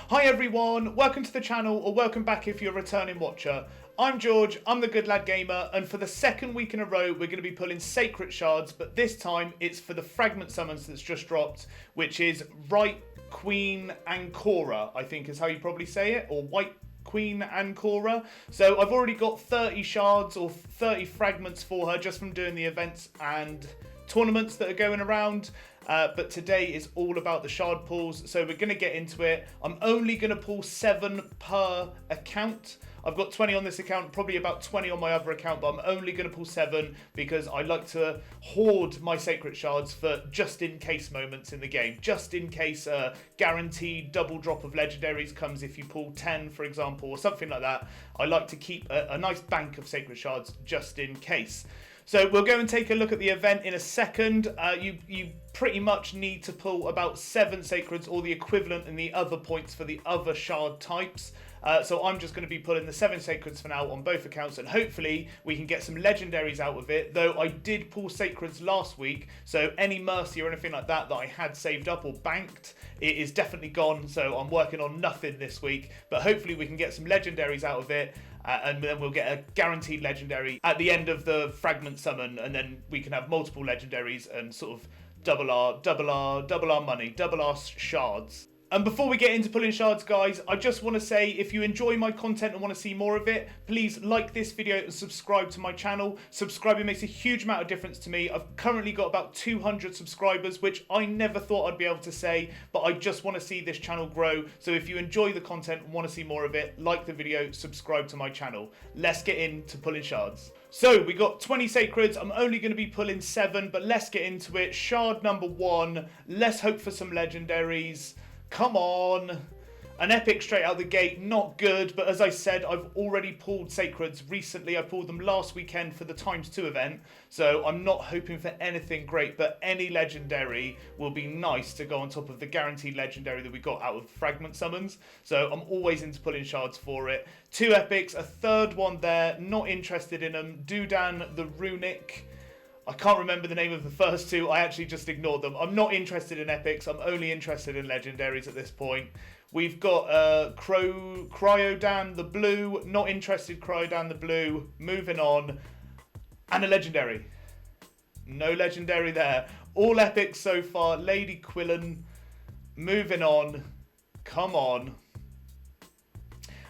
Hi everyone, welcome to the channel, or welcome back if you're a returning watcher. I'm George, I'm the Good Lad Gamer, and for the second week in a row we're going to be pulling Sacred Shards, but this time it's for the Fragment summons that's just dropped, which is Wight Queen Ankora, I think is how you probably say it, or Wight Queen Ankora. So I've already got 30 shards or 30 fragments for her just from doing the events and tournaments that are going around. But today is all about the shard pulls, so we're going to get into it. I'm only going to pull 7 per account. I've got 20 on this account, probably about 20 on my other account, but I'm only going to pull 7 because I like to hoard my Sacred Shards for just in case moments in the game. Just in case a guaranteed double drop of legendaries comes if you pull 10, for example, or something like that. I like to keep a nice bank of Sacred Shards just in case. So we'll go and take a look at the event in a second. You pretty much need to pull about 7 Sacreds or the equivalent in the other points for the other shard types. So I'm just going to be pulling the 7 Sacreds for now on both accounts, and hopefully we can get some legendaries out of it. Though I did pull Sacreds last week, so any Mercy or anything like that that I had saved up or banked, it is definitely gone. So I'm working on nothing this week, but hopefully we can get some legendaries out of it. And then we'll get a guaranteed legendary at the end of the Fragment summon, and then we can have multiple legendaries and sort of double our money, double our shards. And before we get into pulling shards, guys, I just want to say, if you enjoy my content and want to see more of it, please like this video and subscribe to my channel. Subscribing makes a huge amount of difference to me. I've currently got about 200 subscribers, which I never thought I'd be able to say, but I just want to see this channel grow. So if you enjoy the content and want to see more of it, like the video, subscribe to my channel. Let's get into pulling shards. So we got 20 Sacreds. I'm only going to be pulling 7, but let's get into it. Shard number 1. Let's hope for some legendaries. Come on. An epic straight out the gate, not good, but as I said, I've already pulled Sacreds recently. I pulled them last weekend for the ×2 event, so I'm not hoping for anything great, but any legendary will be nice to go on top of the guaranteed legendary that we got out of Fragment summons. So I'm always into pulling shards for it. 2 epics, a third one there, not interested in them. Dudan the Runic. I can't remember the name of the first 2. I actually just ignored them. I'm not interested in epics. I'm only interested in legendaries at this point. We've got Cryodan the Blue. Not interested, Cryodan the Blue. Moving on. And a legendary. No legendary there. All epics so far. Lady Quillen. Moving on. Come on.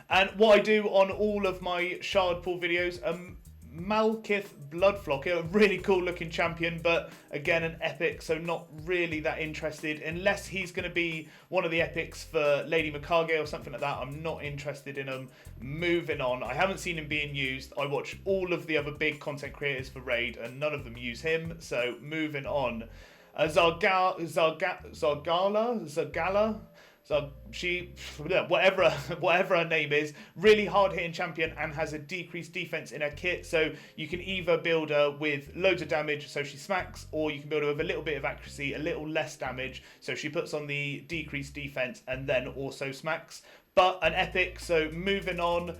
And what I do on all of my shard pool videos, Malkith Bloodflock, a really cool looking champion, but again an epic, so not really that interested unless he's going to be one of the epics for Lady Mikage or something like that. I'm not interested in him. Moving on. I haven't seen him being used. I watch all of the other big content creators for Raid and none of them use him, so moving on. Zargala. So she, whatever her name is, really hard-hitting champion and has a decreased defense in her kit. So you can either build her with loads of damage, so she smacks, or you can build her with a little bit of accuracy, a little less damage, so she puts on the decreased defense and then also smacks. But an epic, so moving on.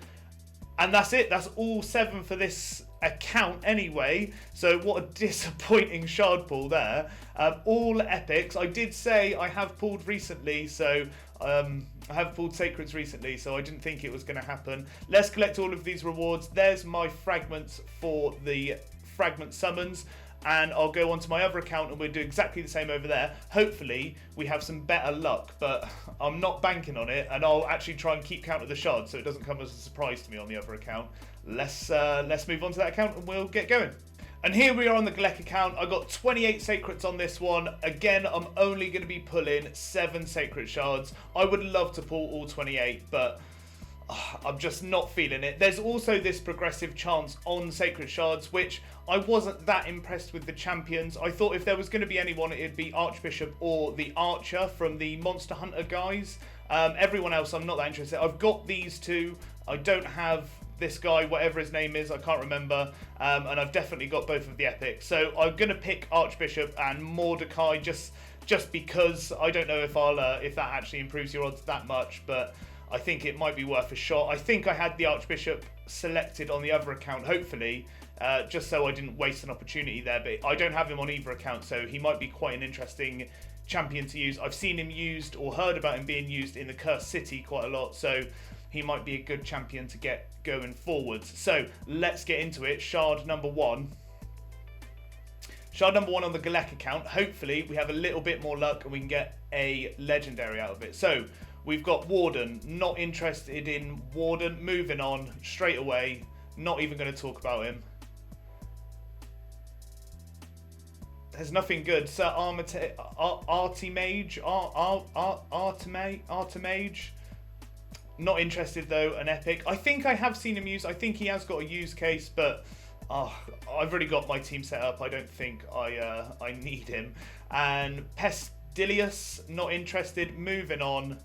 And that's it. That's all 7 for this account anyway. So what a disappointing shard pull there. All epics. I did say I have pulled recently, so I have pulled Sacreds recently, so I didn't think it was going to happen. Let's collect all of these rewards. There's my fragments for the Fragment summons. And I'll go onto my other account and we'll do exactly the same over there. Hopefully we have some better luck, but I'm not banking on it, and I'll actually try and keep count of the shards so it doesn't come as a surprise to me on the other account. Let's move on to that account and we'll get going. And here we are on the Glek account. I got 28 Sacreds on this one. Again, I'm only going to be pulling 7 Sacred Shards. I would love to pull all 28, but I'm just not feeling it. There's also this progressive chance on Sacred Shards, which I wasn't that impressed with the champions. I thought if there was going to be anyone, it'd be Archbishop or the Archer from the Monster Hunter guys. Everyone else, I'm not that interested. I've got these 2. I don't have this guy, whatever his name is, I can't remember. And I've definitely got both of the epics. So I'm going to pick Archbishop and Mordecai just because I don't know if if that actually improves your odds that much, but I think it might be worth a shot. I think I had the Archbishop selected on the other account, hopefully, just so I didn't waste an opportunity there. But I don't have him on either account, so he might be quite an interesting champion to use. I've seen him used or heard about him being used in the Cursed City quite a lot, so he might be a good champion to get going forwards. So let's get into it. Shard number 1. Shard number 1 on the Galek account. Hopefully we have a little bit more luck and we can get a legendary out of it. So we've got Warden. Not interested in Warden. Moving on straight away. Not even going to talk about him. There's nothing good. Sir Artimage. Artimage. Not interested though. An epic. I think I have seen him use. I think he has got a use case, but I've already got my team set up. I don't think I need him. And Pestilius. Not interested. Moving on.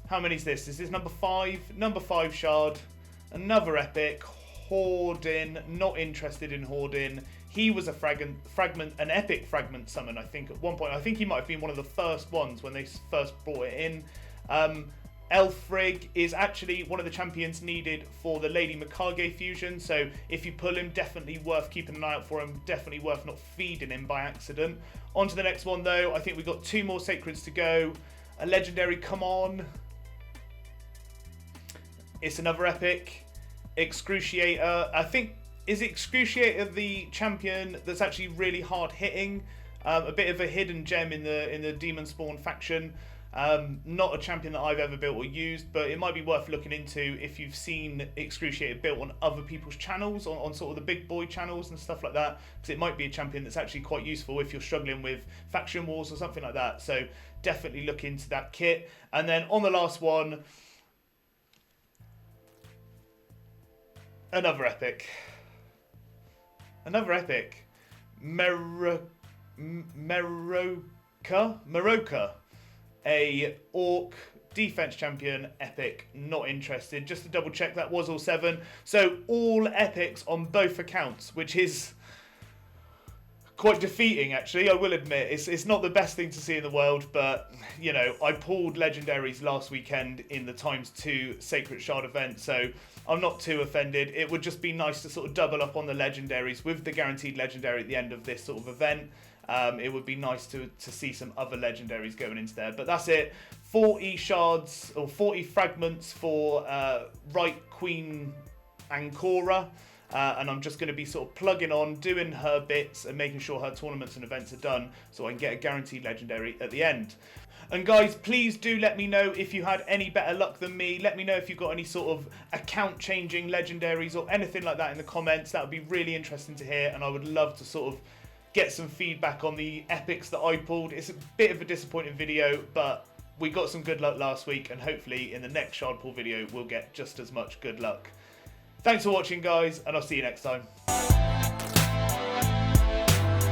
How many is this? Is this number 5? Number 5 shard. Another epic. Hoarding. Not interested in Hoarding. He was a fragment, an epic fragment summon, I think, at one point. I think he might have been one of the first ones when they first brought it in. Elfrig is actually one of the champions needed for the Lady Mikage fusion, so if you pull him, definitely worth keeping an eye out for him, definitely worth not feeding him by accident. On to the next one though. I think we've got 2 more Sacreds to go. A legendary, come on. It's another epic. Excruciator, I think. Is Excruciator the champion that's actually really hard hitting? A bit of a hidden gem in the Demon Spawn faction. Not a champion that I've ever built or used, but it might be worth looking into if you've seen Excruciator built on other people's channels, on sort of the big boy channels and stuff like that, because it might be a champion that's actually quite useful if you're struggling with faction wars or something like that. So definitely look into that kit. And then on the last one, another epic. Another epic. Meroka. A orc defense champion, epic, not interested. Just to double check, that was all 7. So all epics on both accounts, which is quite defeating actually, I will admit. It's not the best thing to see in the world, but you know, I pulled legendaries last weekend in the ×2 Sacred Shard event, so I'm not too offended. It would just be nice to sort of double up on the legendaries with the guaranteed legendary at the end of this sort of event. It would be nice to see some other legendaries going into there, but that's it. 40 shards or 40 fragments for Wight Queen Ankora. And I'm just going to be sort of plugging on, doing her bits and making sure her tournaments and events are done so I can get a guaranteed legendary at the end. And guys, please do let me know if you had any better luck than me. Let me know if you've got any sort of account changing legendaries or anything like that in the comments. That would be really interesting to hear, and I would love to sort of get some feedback on the epics that I pulled. It's a bit of a disappointing video, but we got some good luck last week, and hopefully in the next shard pull video we'll get just as much good luck. Thanks for watching guys, and I'll see you next time.